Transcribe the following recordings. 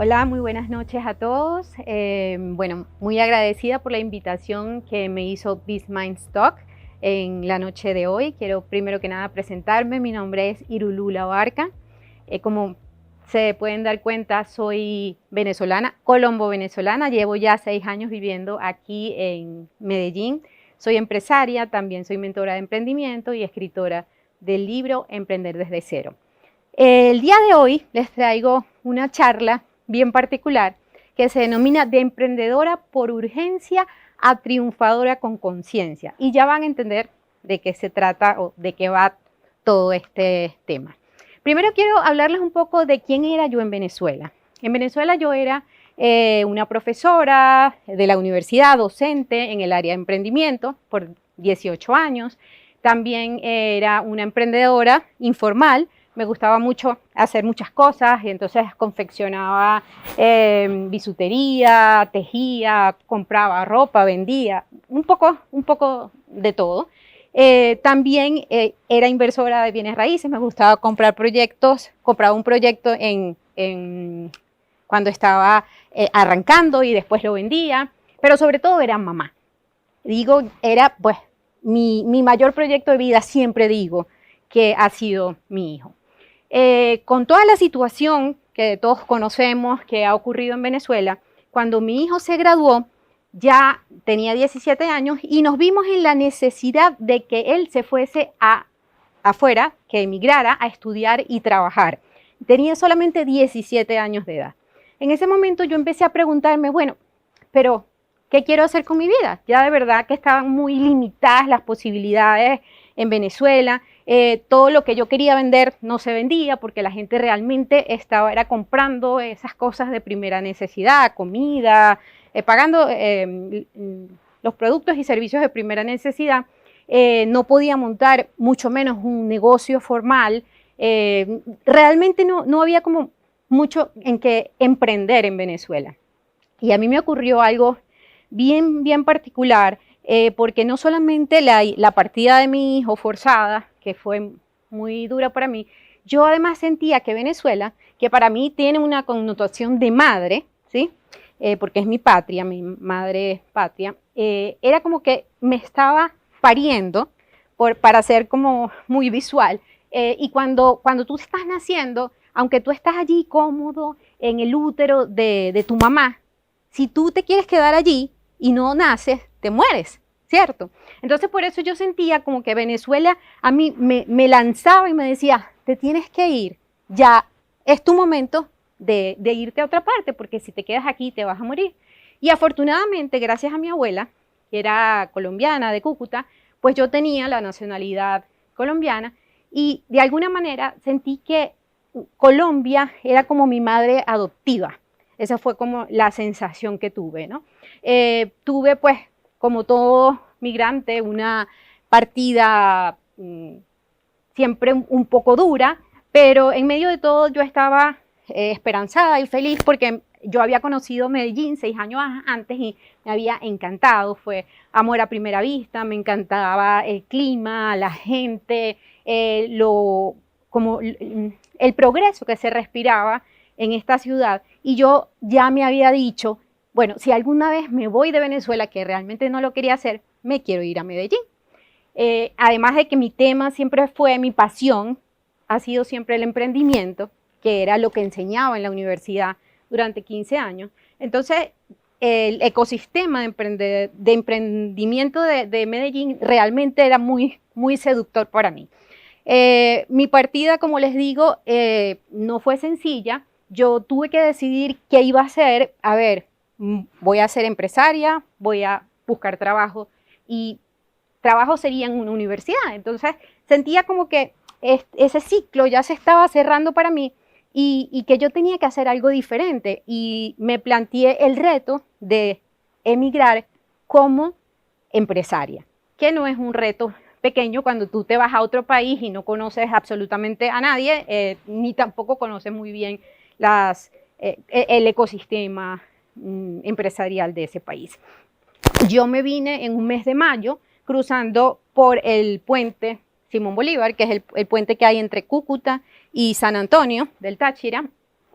Hola, muy buenas noches a todos. Bueno, muy agradecida por la invitación que me hizo Biz Minds Talk en la noche de hoy. Quiero primero que nada presentarme. Mi nombre es Irulula Barca. Como se pueden dar cuenta, soy venezolana, colombo-venezolana. Llevo ya 6 años viviendo aquí en Medellín. Soy empresaria, también soy mentora de emprendimiento y escritora del libro Emprender desde cero. El día de hoy les traigo una charla bien particular que se denomina de emprendedora por urgencia a triunfadora con conciencia, y ya van a entender de qué se trata o de qué va todo este tema. Primero quiero hablarles un poco de quién era yo en Venezuela. En Venezuela yo era una profesora de la universidad, docente en el área de emprendimiento por 18 años. También era una emprendedora informal. Me gustaba mucho hacer muchas cosas y entonces confeccionaba bisutería, tejía, compraba ropa, vendía, un poco de todo. También era inversora de bienes raíces, me gustaba comprar proyectos, compraba un proyecto cuando estaba arrancando y después lo vendía, pero sobre todo era mamá. Era pues mi mayor proyecto de vida, siempre digo que ha sido mi hijo. Con toda la situación que todos conocemos que ha ocurrido en Venezuela, cuando mi hijo se graduó, ya tenía 17 años y nos vimos en la necesidad de que él se fuese afuera, que emigrara a estudiar y trabajar. Tenía solamente 17 años de edad. En ese momento yo empecé a preguntarme, bueno, pero ¿qué quiero hacer con mi vida? Ya de verdad que estaban muy limitadas las posibilidades en Venezuela. Todo lo que yo quería vender no se vendía porque la gente realmente era comprando esas cosas de primera necesidad, comida, pagando los productos y servicios de primera necesidad. No podía montar mucho menos un negocio formal. Realmente no había como mucho en qué emprender en Venezuela. Y a mí me ocurrió algo bien particular, porque no solamente la partida de mi hijo forzada, que fue muy dura para mí, yo además sentía que Venezuela, que para mí tiene una connotación de madre, ¿sí? Porque es mi patria, mi madre patria, era como que me estaba pariendo, para ser como muy visual, y cuando tú estás naciendo, aunque tú estás allí cómodo en el útero de tu mamá, si tú te quieres quedar allí y no naces, te mueres, ¿cierto? Entonces por eso yo sentía como que Venezuela a mí me lanzaba y me decía, te tienes que ir, ya es tu momento de irte a otra parte, porque si te quedas aquí te vas a morir. Y afortunadamente, gracias a mi abuela, que era colombiana, de Cúcuta, pues yo tenía la nacionalidad colombiana y de alguna manera sentí que Colombia era como mi madre adoptiva. Esa fue como la sensación que tuve, ¿no? Tuve, pues, como todo migrante, una partida siempre un poco dura, pero en medio de todo yo estaba esperanzada y feliz porque yo había conocido Medellín 6 años antes y me había encantado. Fue amor a primera vista, me encantaba el clima, la gente, como el progreso que se respiraba en esta ciudad. Y yo ya me había dicho, bueno, si alguna vez me voy de Venezuela, que realmente no lo quería hacer, me quiero ir a Medellín. Además de que mi tema siempre fue, mi pasión ha sido siempre el emprendimiento, que era lo que enseñaba en la universidad durante 15 años. Entonces, el ecosistema de emprendimiento de Medellín realmente era muy seductor para mí. Mi partida, como les digo, no fue sencilla. Yo tuve que decidir qué iba a hacer. A ver, voy a ser empresaria, voy a buscar trabajo, y trabajo sería en una universidad. Entonces sentía como que ese ciclo ya se estaba cerrando para mí y que yo tenía que hacer algo diferente. Y me planteé el reto de emigrar como empresaria, que no es un reto pequeño cuando tú te vas a otro país y no conoces absolutamente a nadie, ni tampoco conoces muy bien el ecosistema empresarial de ese país. Yo me vine en un mes de mayo cruzando por el puente Simón Bolívar, que es el puente que hay entre Cúcuta y San Antonio del Táchira.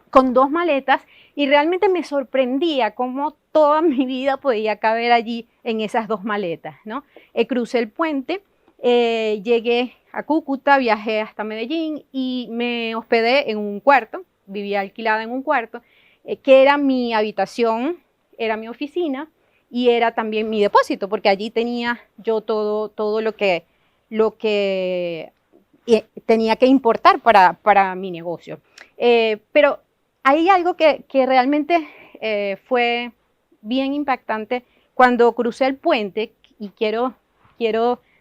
con 2 maletas y realmente me sorprendía cómo toda mi vida podía caber allí en esas 2 maletas, ¿no? Crucé el puente, llegué a Cúcuta, viajé hasta Medellín y me hospedé en un cuarto, vivía alquilada en un cuarto, que era mi habitación, era mi oficina y era también mi depósito, porque allí tenía yo todo lo que tenía que importar para mi negocio. Pero hay algo que realmente fue bien impactante cuando crucé el puente, y quiero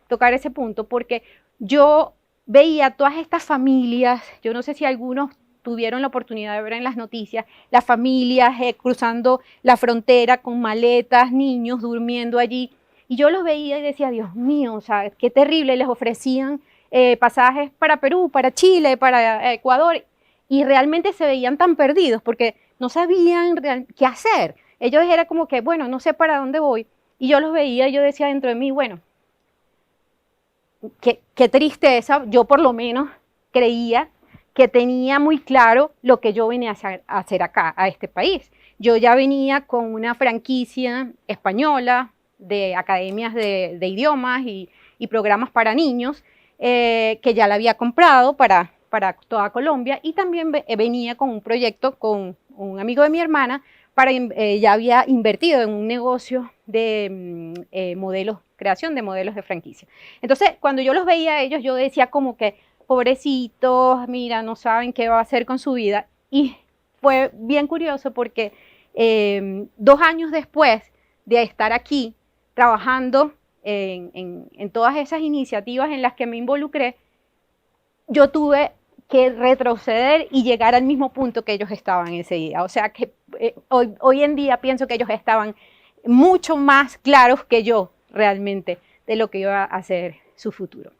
tocar ese punto, porque yo veía todas estas familias, yo no sé si algunos tuvieron la oportunidad de ver en las noticias, las familias cruzando la frontera con maletas, niños durmiendo allí, y yo los veía y decía, Dios mío, o sea, qué terrible, les ofrecían pasajes para Perú, para Chile, para Ecuador, y realmente se veían tan perdidos porque no sabían qué hacer. Ellos era como que, bueno, no sé para dónde voy, y yo los veía y yo decía dentro de mí, bueno, qué tristeza, yo por lo menos creía que tenía muy claro lo que yo venía a hacer acá, a este país. Yo ya venía con una franquicia española de academias de idiomas y programas para niños, que ya la había comprado para toda Colombia, y también venía con un proyecto con un amigo de mi hermana, ya había invertido en un negocio de modelos, creación de modelos de franquicia. Entonces, cuando yo los veía a ellos, yo decía como que, pobrecitos, mira, no saben qué va a hacer con su vida. Y fue bien curioso porque 2 años después de estar aquí trabajando en todas esas iniciativas en las que me involucré, yo tuve que retroceder y llegar al mismo punto que ellos estaban ese día. O sea que hoy en día pienso que ellos estaban mucho más claros que yo realmente de lo que iba a ser su futuro.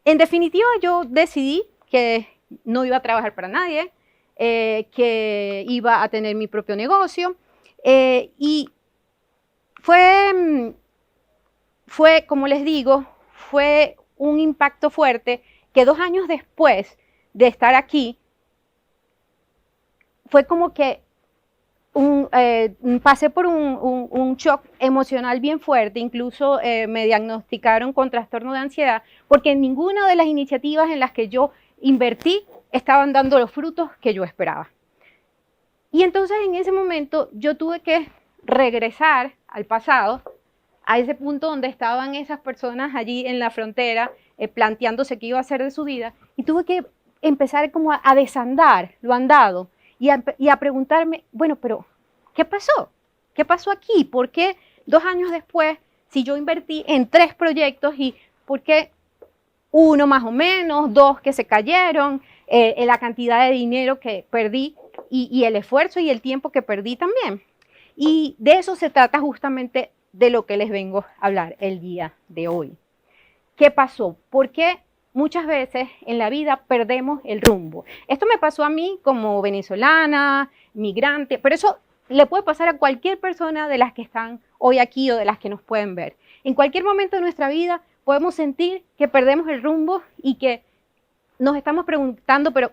En definitiva, yo decidí que no iba a trabajar para nadie, que iba a tener mi propio negocio, y fue, como les digo, fue un impacto fuerte que 2 años después de estar aquí, fue como que pasé por un shock emocional bien fuerte, incluso me diagnosticaron con trastorno de ansiedad, porque en ninguna de las iniciativas en las que yo invertí estaban dando los frutos que yo esperaba. Y entonces en ese momento yo tuve que regresar al pasado, a ese punto donde estaban esas personas allí en la frontera, planteándose qué iba a hacer de su vida, y tuve que empezar como a desandar lo andado, y a preguntarme, bueno, pero ¿qué pasó? ¿Qué pasó aquí? ¿Por qué 2 años después, si yo invertí en 3 proyectos, y por qué 1 más o menos, 2 que se cayeron, la cantidad de dinero que perdí y el esfuerzo y el tiempo que perdí también? Y de eso se trata justamente de lo que les vengo a hablar el día de hoy. ¿Qué pasó? ¿Por qué muchas veces en la vida perdemos el rumbo? Esto me pasó a mí como venezolana, migrante, pero eso le puede pasar a cualquier persona de las que están hoy aquí o de las que nos pueden ver. En cualquier momento de nuestra vida podemos sentir que perdemos el rumbo y que nos estamos preguntando, pero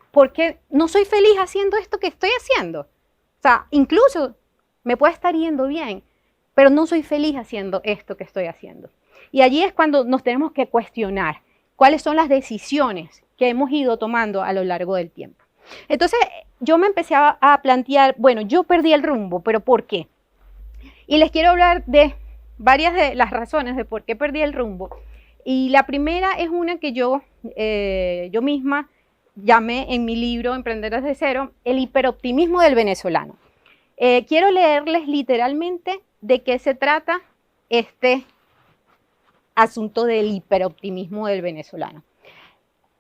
¿por qué no soy feliz haciendo esto que estoy haciendo? O sea, incluso me puede estar yendo bien, pero no soy feliz haciendo esto que estoy haciendo. Y allí es cuando nos tenemos que cuestionar cuáles son las decisiones que hemos ido tomando a lo largo del tiempo. Entonces yo me empecé a plantear, bueno, yo perdí el rumbo, pero ¿por qué? Y les quiero hablar de varias de las razones de por qué perdí el rumbo. Y la primera es una que yo misma llamé en mi libro Emprender desde cero, el hiperoptimismo del venezolano. Quiero leerles literalmente de qué se trata este asunto del hiperoptimismo del venezolano.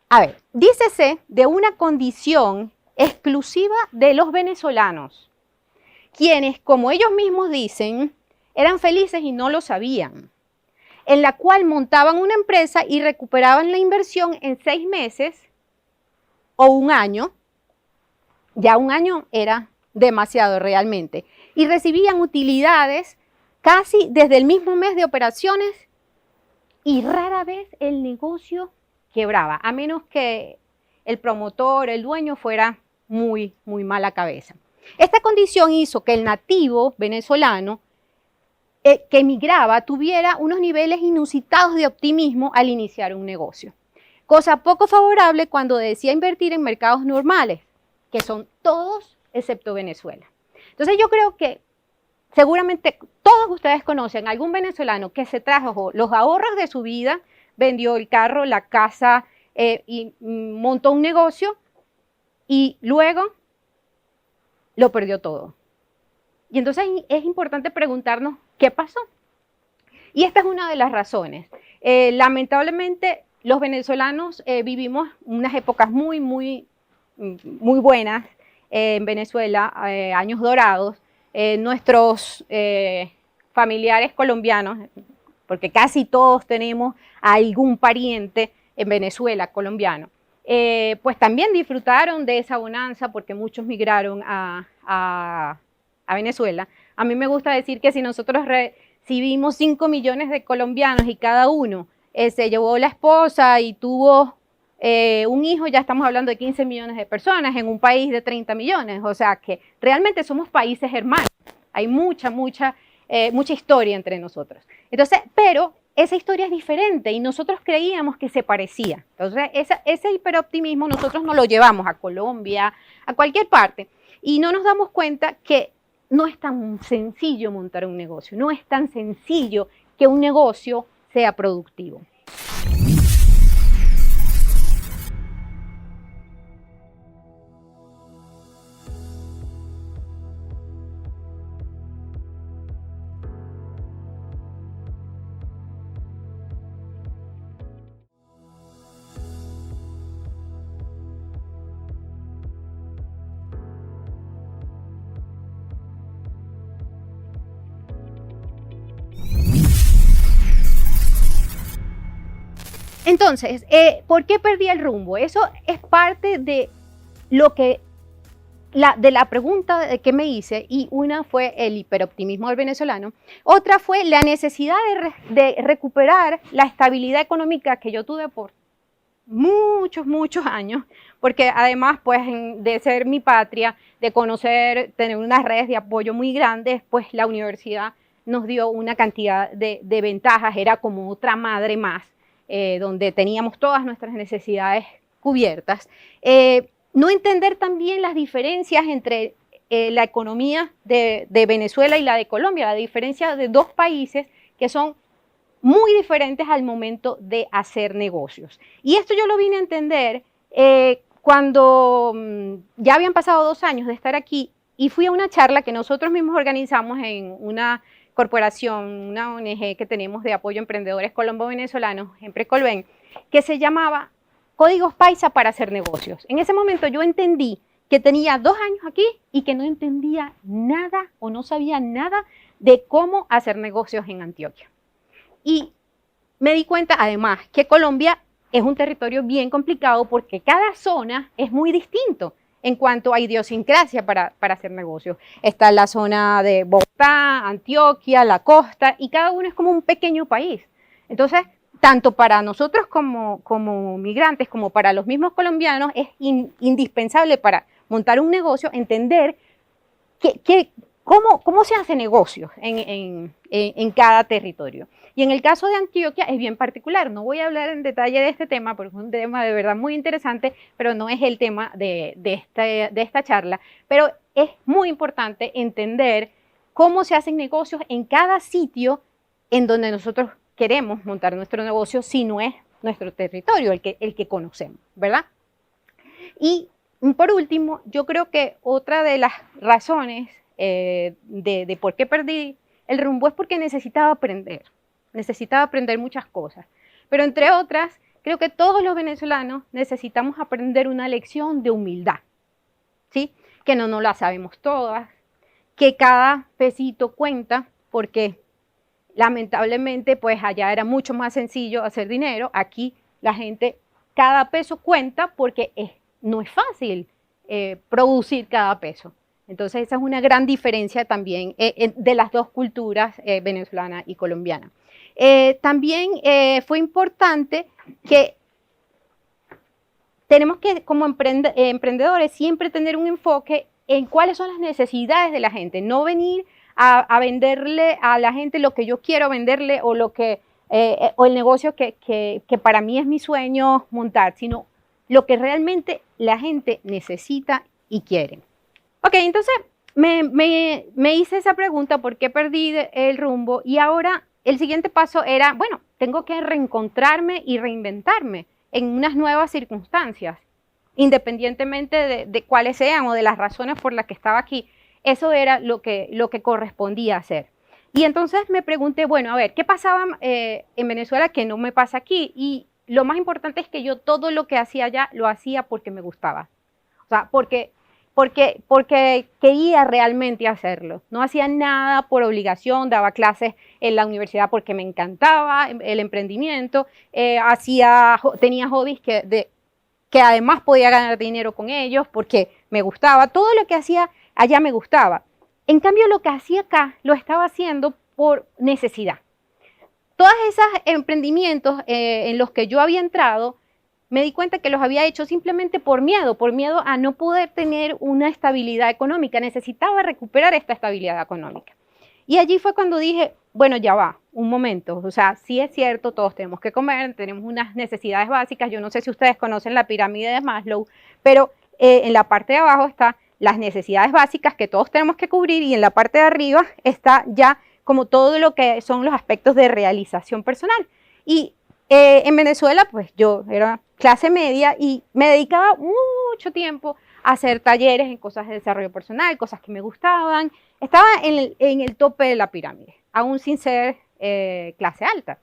A ver, dícese de una condición exclusiva de los venezolanos, quienes, como ellos mismos dicen, eran felices y no lo sabían, en la cual montaban una empresa y recuperaban la inversión en 6 meses o 1 año. Ya 1 año era demasiado realmente, y recibían utilidades casi desde el mismo mes de operaciones, y rara vez el negocio quebraba, a menos que el promotor, el dueño fuera muy mala cabeza. Esta condición hizo que el nativo venezolano que emigraba tuviera unos niveles inusitados de optimismo al iniciar un negocio. Cosa poco favorable cuando decía invertir en mercados normales, que son todos excepto Venezuela. Entonces yo creo que seguramente todos ustedes conocen a algún venezolano que se trajo los ahorros de su vida, vendió el carro, la casa y montó un negocio y luego lo perdió todo. Y entonces es importante preguntarnos qué pasó. Y esta es una de las razones. Lamentablemente los venezolanos vivimos unas épocas muy buenas en Venezuela, años dorados. Nuestros familiares colombianos, porque casi todos tenemos a algún pariente en Venezuela colombiano, pues también disfrutaron de esa bonanza porque muchos migraron a Venezuela. A mí me gusta decir que si nosotros recibimos 5 millones de colombianos y cada uno se llevó la esposa y tuvo un hijo, ya estamos hablando de 15 millones de personas en un país de 30 millones. O sea que realmente somos países hermanos. Hay mucha historia entre nosotros. Entonces, pero esa historia es diferente y nosotros creíamos que se parecía. Entonces, ese hiperoptimismo nosotros nos lo llevamos a Colombia, a cualquier parte, y no nos damos cuenta que no es tan sencillo montar un negocio, no es tan sencillo que un negocio sea productivo. Entonces, ¿por qué perdí el rumbo? Eso es parte de lo que de la pregunta que me hice, y una fue el hiperoptimismo del venezolano, otra fue la necesidad de recuperar la estabilidad económica que yo tuve por muchos años, porque además pues de ser mi patria, de conocer, tener unas redes de apoyo muy grandes, pues la universidad nos dio una cantidad de ventajas, era como otra madre más, donde teníamos todas nuestras necesidades cubiertas. No entender también las diferencias entre la economía de Venezuela y la de Colombia, la diferencia de dos países que son muy diferentes al momento de hacer negocios. Y esto yo lo vine a entender cuando ya habían pasado 2 años de estar aquí y fui a una charla que nosotros mismos organizamos en una corporación, una ONG que tenemos de apoyo a emprendedores colombo-venezolanos, Emprecolven, que se llamaba Códigos Paisa para hacer negocios. En ese momento yo entendí que tenía 2 años aquí y que no entendía nada o no sabía nada de cómo hacer negocios en Antioquia. Y me di cuenta además que Colombia es un territorio bien complicado porque cada zona es muy distinto en cuanto a idiosincrasia para hacer negocios. Está la zona de Bogotá, Antioquia, la costa, y cada uno es como un pequeño país. Entonces, tanto para nosotros como migrantes, como para los mismos colombianos, es indispensable para montar un negocio entender cómo se hace negocios en cada territorio. Y en el caso de Antioquia es bien particular. No voy a hablar en detalle de este tema porque es un tema de verdad muy interesante, pero no es el tema de esta charla. Pero es muy importante entender cómo se hacen negocios en cada sitio en donde nosotros queremos montar nuestro negocio, si no es nuestro territorio, el que conocemos, ¿verdad? Y por último, yo creo que otra de las razones de por qué perdí el rumbo es porque necesitaba aprender muchas cosas, pero entre otras, creo que todos los venezolanos necesitamos aprender una lección de humildad, ¿sí? Que no la sabemos todas, que cada pesito cuenta, porque lamentablemente pues allá era mucho más sencillo hacer dinero, aquí la gente, cada peso cuenta porque no es fácil producir cada peso. Entonces esa es una gran diferencia también de las dos culturas, venezolana y colombiana. También fue importante que tenemos que, como emprendedores, siempre tener un enfoque en cuáles son las necesidades de la gente, no venir a venderle a la gente lo que yo quiero venderle o, o el negocio que para mí es mi sueño montar, sino lo que realmente la gente necesita y quiere. Ok, entonces me hice esa pregunta, ¿por qué perdí el rumbo? Y ahora el siguiente paso era, bueno, tengo que reencontrarme y reinventarme en unas nuevas circunstancias, independientemente de cuáles sean o de las razones por las que estaba aquí. Eso era lo que correspondía hacer. Y entonces me pregunté, bueno, a ver, ¿qué pasaba en Venezuela que no me pasa aquí? Y lo más importante es que yo todo lo que hacía allá lo hacía porque me gustaba. O sea, porque quería realmente hacerlo. No hacía nada por obligación, daba clases en la universidad porque me encantaba el emprendimiento, tenía hobbies que además podía ganar dinero con ellos porque me gustaba. Todo lo que hacía allá me gustaba. En cambio, lo que hacía acá lo estaba haciendo por necesidad. Todos esos emprendimientos en los que yo había entrado, me di cuenta que los había hecho simplemente por miedo a no poder tener una estabilidad económica. Necesitaba recuperar esta estabilidad económica. Y allí fue cuando dije, bueno, ya va, un momento. O sea, sí es cierto, todos tenemos que comer, tenemos unas necesidades básicas. Yo no sé si ustedes conocen la pirámide de Maslow, pero en la parte de abajo están las necesidades básicas que todos tenemos que cubrir y en la parte de arriba está ya como todo lo que son los aspectos de realización personal. Y en Venezuela, pues yo era clase media y me dedicaba mucho tiempo a hacer talleres en cosas de desarrollo personal, cosas que me gustaban. Estaba en el tope de la pirámide, aún sin ser clase alta.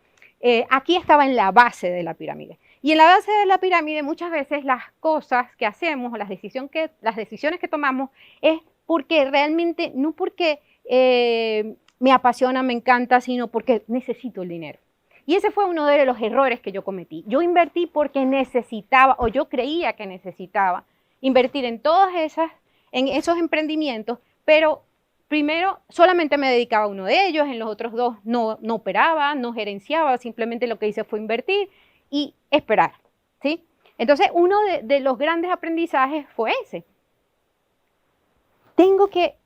Aquí estaba en la base de la pirámide. Y en la base de la pirámide muchas veces las cosas que hacemos o las decisiones que tomamos es porque realmente, no porque me apasiona, me encanta, sino porque necesito el dinero. Y ese fue uno de los errores que yo cometí. Yo invertí porque necesitaba, o yo creía que necesitaba, invertir en en esos emprendimientos, pero primero solamente me dedicaba a uno de ellos, en los otros dos no operaba, no gerenciaba, simplemente lo que hice fue invertir y esperar, ¿sí? Entonces, uno de los grandes aprendizajes fue ese. Tengo que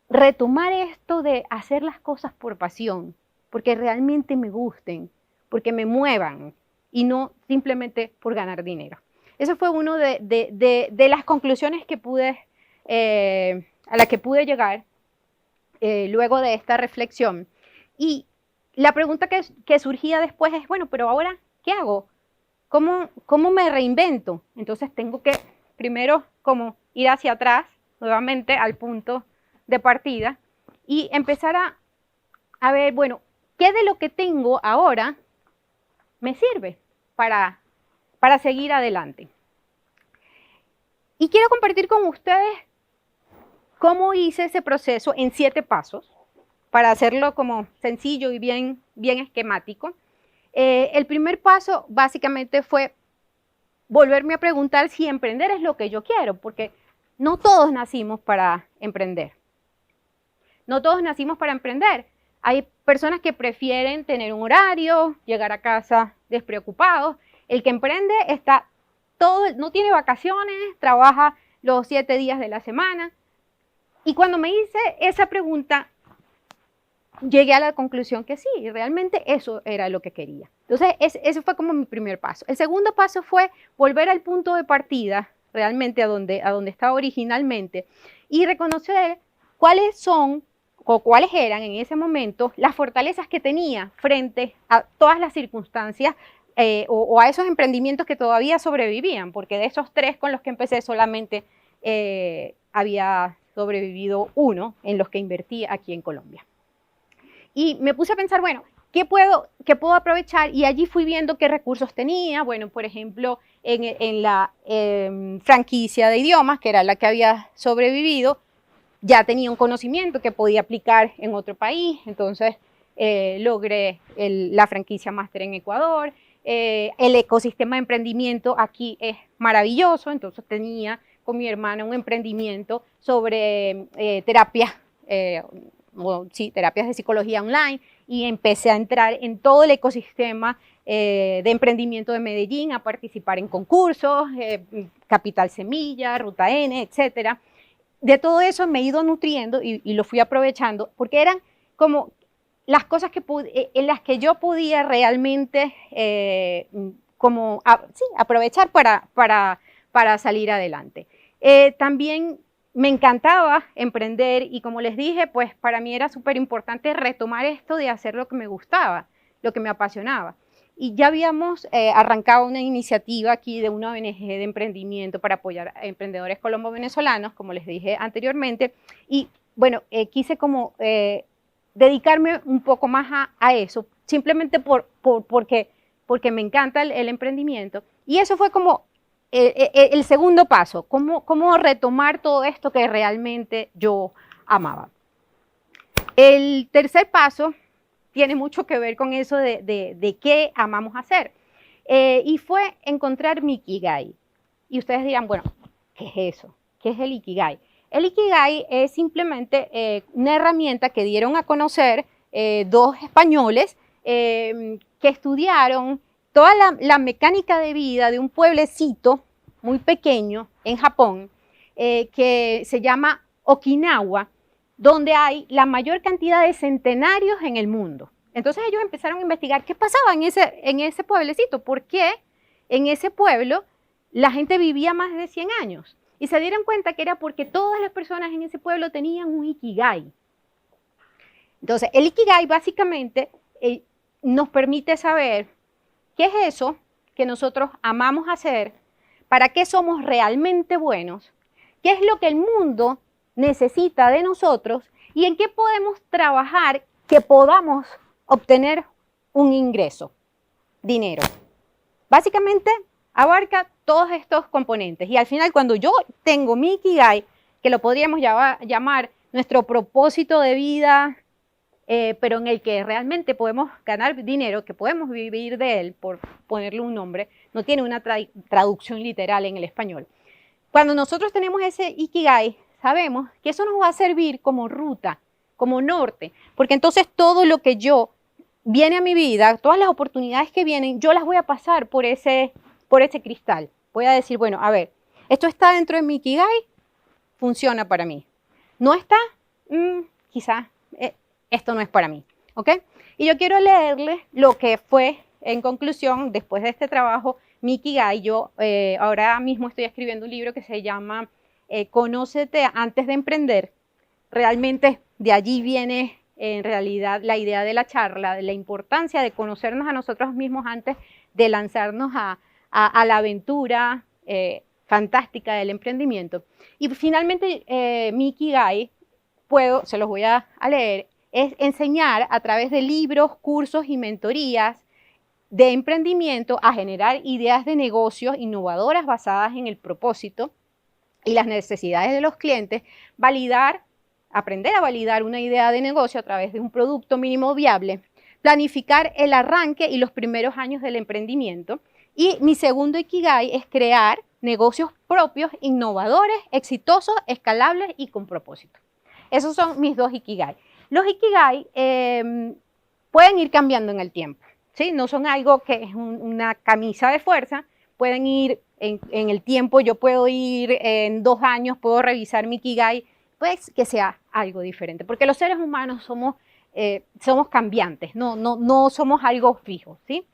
retomar esto de hacer las cosas por pasión, porque realmente me gusten, porque me muevan y no simplemente por ganar dinero. Eso fue uno de las conclusiones que a las que pude llegar luego de esta reflexión. Y la pregunta que surgía después es, bueno, pero ahora, ¿qué hago? ¿Cómo me reinvento? Entonces tengo que primero como ir hacia atrás, nuevamente al punto de partida, y empezar a ver, bueno, ¿qué de lo que tengo ahora me sirve para seguir adelante? Y quiero compartir con ustedes cómo hice ese proceso en 7 pasos, para hacerlo como sencillo y bien esquemático. El primer paso básicamente fue volverme a preguntar si emprender es lo que yo quiero, porque no todos nacimos para emprender. No todos nacimos para emprender. Hay personas que prefieren tener un horario, llegar a casa despreocupados. El que emprende no tiene vacaciones, trabaja los 7 días de la semana. Y cuando me hice esa pregunta, llegué a la conclusión que sí, realmente eso era lo que quería. Entonces, ese fue como mi primer paso. El segundo paso fue volver al punto de partida, realmente a donde estaba originalmente, y reconocer cuáles eran en ese momento las fortalezas que tenía frente a todas las circunstancias o a esos emprendimientos que todavía sobrevivían, porque de esos 3 con los que empecé solamente había sobrevivido uno en los que invertí aquí en Colombia. Y me puse a pensar, bueno, ¿qué puedo aprovechar? Y allí fui viendo qué recursos tenía. Bueno, por ejemplo, en la franquicia de idiomas, que era la que había sobrevivido, ya tenía un conocimiento que podía aplicar en otro país. Entonces, logré la franquicia máster en Ecuador. El ecosistema de emprendimiento aquí es maravilloso. Entonces, tenía con mi hermana un emprendimiento sobre terapias de psicología online y empecé a entrar en todo el ecosistema de emprendimiento de Medellín a participar en concursos, Capital Semilla, Ruta N, etcétera. De todo eso me he ido nutriendo y lo fui aprovechando porque eran como las cosas en las que yo podía realmente sí, aprovechar para salir adelante. También me encantaba emprender y como les dije, pues para mí era súper importante retomar esto de hacer lo que me gustaba, lo que me apasionaba. Y ya habíamos arrancado una iniciativa aquí de una ONG de emprendimiento para apoyar a emprendedores colombo-venezolanos, como les dije anteriormente, y bueno, quise como dedicarme un poco más a eso, simplemente porque me encanta el emprendimiento. Y eso fue como el segundo paso, cómo retomar todo esto que realmente yo amaba. El tercer paso tiene mucho que ver con eso de qué amamos hacer. Y fue encontrar mi Ikigai. Y ustedes dirán, bueno, ¿qué es eso? ¿Qué es el Ikigai? El Ikigai es simplemente una herramienta que dieron a conocer dos españoles que estudiaron toda la mecánica de vida de un pueblecito muy pequeño en Japón que se llama Okinawa, donde hay la mayor cantidad de centenarios en el mundo. Entonces ellos empezaron a investigar qué pasaba en ese pueblecito, por qué en ese pueblo la gente vivía más de 100 años. Y se dieron cuenta que era porque todas las personas en ese pueblo tenían un Ikigai. Entonces, el Ikigai básicamente nos permite saber qué es eso que nosotros amamos hacer, para qué somos realmente buenos, qué es lo que el mundo necesita de nosotros y en qué podemos trabajar que podamos obtener un ingreso, dinero. Básicamente abarca todos estos componentes y al final cuando yo tengo mi Ikigai, que lo podríamos llamar nuestro propósito de vida, pero en el que realmente podemos ganar dinero, que podemos vivir de él, por ponerle un nombre, no tiene una traducción literal en el español. Cuando nosotros tenemos ese Ikigai, sabemos que eso nos va a servir como ruta, como norte, porque entonces todo lo que viene a mi vida, todas las oportunidades que vienen, yo las voy a pasar por ese cristal. Voy a decir, bueno, a ver, esto está dentro de mi Ikigai, funciona para mí. ¿No está? Quizás esto no es para mí, ¿ok? Y yo quiero leerles lo que fue, en conclusión, después de este trabajo, mi Ikigai. Yo ahora mismo estoy escribiendo un libro que se llama Conócete antes de emprender. Realmente de allí viene en realidad la idea de la charla, de la importancia de conocernos a nosotros mismos antes de lanzarnos a la aventura fantástica del emprendimiento. Y finalmente mi Ikigai, se los voy a leer, es enseñar a través de libros, cursos y mentorías de emprendimiento a generar ideas de negocios innovadoras basadas en el propósito y las necesidades de los clientes, aprender a validar una idea de negocio a través de un producto mínimo viable, planificar el arranque y los primeros años del emprendimiento. Y mi segundo Ikigai es crear negocios propios, innovadores, exitosos, escalables y con propósito. Esos son mis dos Ikigai. Los Ikigai pueden ir cambiando en el tiempo, ¿sí? No son algo que es una camisa de fuerza, pueden ir en el tiempo, yo puedo ir en 2 años, puedo revisar mi Ikigai, pues que sea algo diferente, porque los seres humanos somos cambiantes, no somos algo fijo, ¿sí?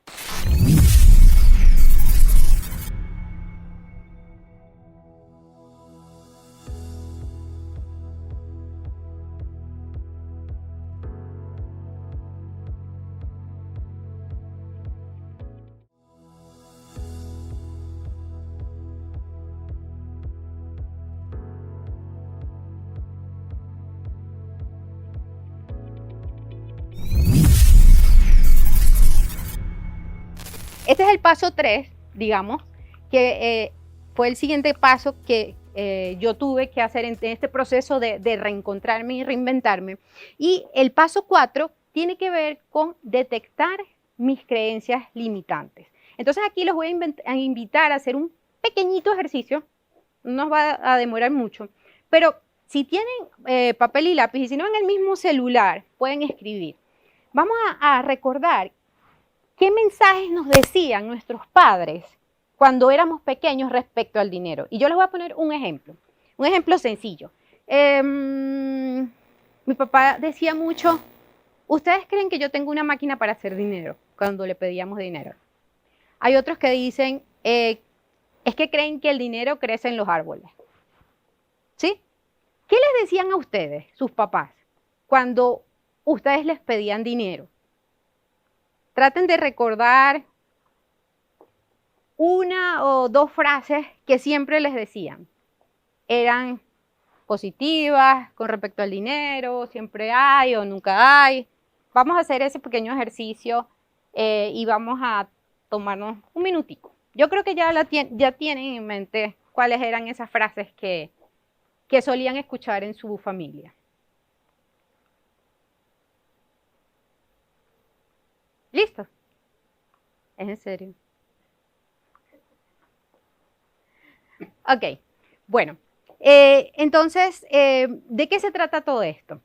Este es el paso 3, digamos, que fue el siguiente paso que yo tuve que hacer en este proceso de reencontrarme y reinventarme. Y el paso 4 tiene que ver con detectar mis creencias limitantes. Entonces aquí los voy a invitar a hacer un pequeñito ejercicio, no nos va a demorar mucho, pero si tienen papel y lápiz y si no en el mismo celular, pueden escribir. Vamos a recordar ¿qué mensajes nos decían nuestros padres cuando éramos pequeños respecto al dinero? Y yo les voy a poner un ejemplo sencillo. Mi papá decía mucho, ¿ustedes creen que yo tengo una máquina para hacer dinero? Cuando le pedíamos dinero. Hay otros que dicen, es que creen que el dinero crece en los árboles. ¿Sí? ¿Qué les decían a ustedes, sus papás, cuando ustedes les pedían dinero? Traten de recordar una o dos frases que siempre les decían. Eran positivas con respecto al dinero, siempre hay o nunca hay. Vamos a hacer ese pequeño ejercicio y vamos a tomarnos un minutico. Yo creo que ya tienen en mente cuáles eran esas frases que solían escuchar en su familia. ¿Listo? ¿Es en serio? Ok, bueno. Entonces, ¿de qué se trata todo esto?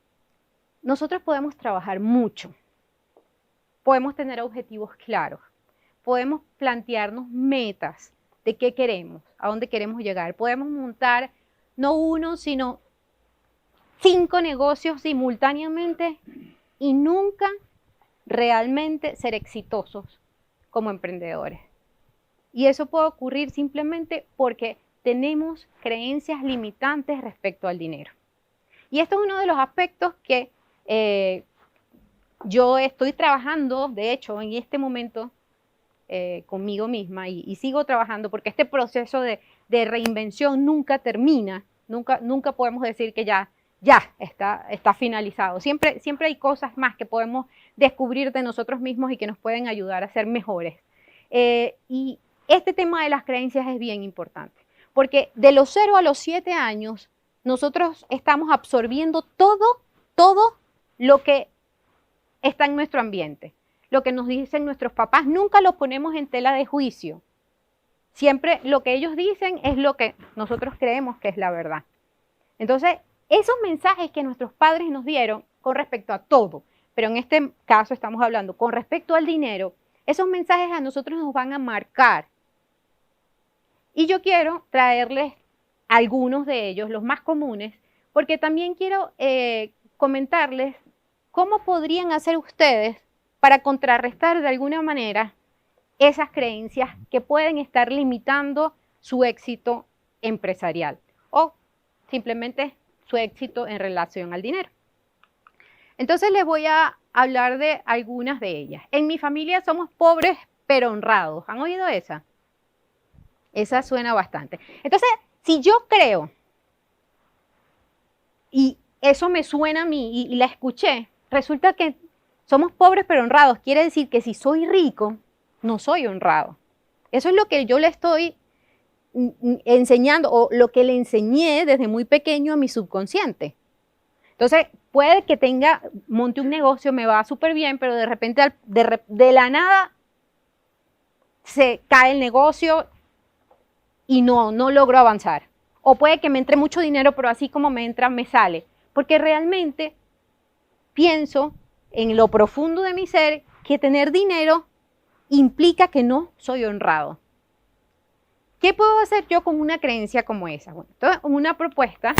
Nosotros podemos trabajar mucho, podemos tener objetivos claros, podemos plantearnos metas de qué queremos, a dónde queremos llegar, podemos montar no uno, sino 5 negocios simultáneamente y nunca realmente ser exitosos como emprendedores. Y eso puede ocurrir simplemente porque tenemos creencias limitantes respecto al dinero. Y esto es uno de los aspectos que yo estoy trabajando, de hecho, en este momento conmigo misma y sigo trabajando porque este proceso de reinvención nunca termina, nunca podemos decir que ya está finalizado. Siempre hay cosas más que podemos descubrir de nosotros mismos y que nos pueden ayudar a ser mejores. Y este tema de las creencias es bien importante, porque de los 0 a los 7 años, nosotros estamos absorbiendo todo lo que está en nuestro ambiente. Lo que nos dicen nuestros papás, nunca lo ponemos en tela de juicio. Siempre lo que ellos dicen es lo que nosotros creemos que es la verdad. Entonces, esos mensajes que nuestros padres nos dieron con respecto a todo, pero en este caso estamos hablando con respecto al dinero, esos mensajes a nosotros nos van a marcar. Y yo quiero traerles algunos de ellos, los más comunes, porque también quiero comentarles cómo podrían hacer ustedes para contrarrestar de alguna manera esas creencias que pueden estar limitando su éxito empresarial o simplemente su éxito en relación al dinero. Entonces les voy a hablar de algunas de ellas. En mi familia somos pobres pero honrados. ¿Han oído esa? Esa suena bastante. Entonces, si yo creo, y eso me suena a mí y la escuché, resulta que somos pobres pero honrados. Quiere decir que si soy rico, no soy honrado. Eso es lo que yo le estoy enseñando o lo que le enseñé desde muy pequeño a mi subconsciente. Entonces, puede que monte un negocio, me va súper bien, pero de repente de la nada se cae el negocio y no logro avanzar. O puede que me entre mucho dinero, pero así como me entra, me sale. Porque realmente pienso en lo profundo de mi ser que tener dinero implica que no soy honrado. ¿Qué puedo hacer yo con una creencia como esa? Bueno, esto es una propuesta,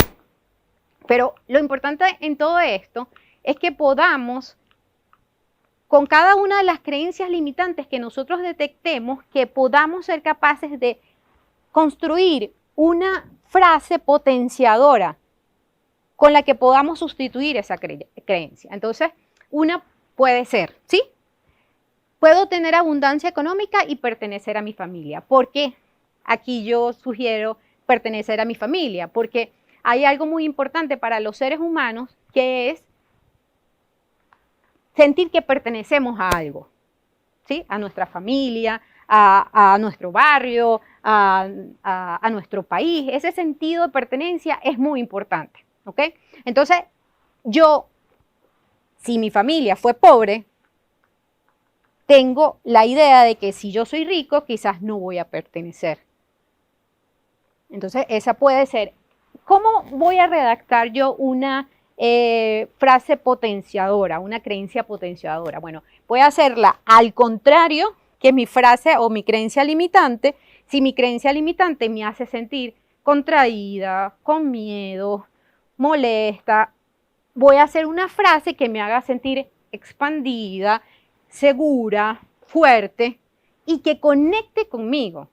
pero lo importante en todo esto es que podamos, con cada una de las creencias limitantes que nosotros detectemos, que podamos ser capaces de construir una frase potenciadora con la que podamos sustituir esa creencia. Entonces, una puede ser, ¿sí? Puedo tener abundancia económica y pertenecer a mi familia. ¿Por qué? Aquí yo sugiero pertenecer a mi familia, porque hay algo muy importante para los seres humanos que es sentir que pertenecemos a algo, ¿sí? A nuestra familia, a nuestro barrio, a nuestro país. Ese sentido de pertenencia es muy importante, ¿ok? Entonces, si mi familia fue pobre, tengo la idea de que si yo soy rico, quizás no voy a pertenecer. Entonces, esa puede ser. ¿Cómo voy a redactar yo una frase potenciadora, una creencia potenciadora. Bueno, voy a hacerla al contrario que mi frase o mi creencia limitante. Si mi creencia limitante me hace sentir contraída, con miedo, molesta, voy a hacer una frase que me haga sentir expandida, segura, fuerte y que conecte conmigo.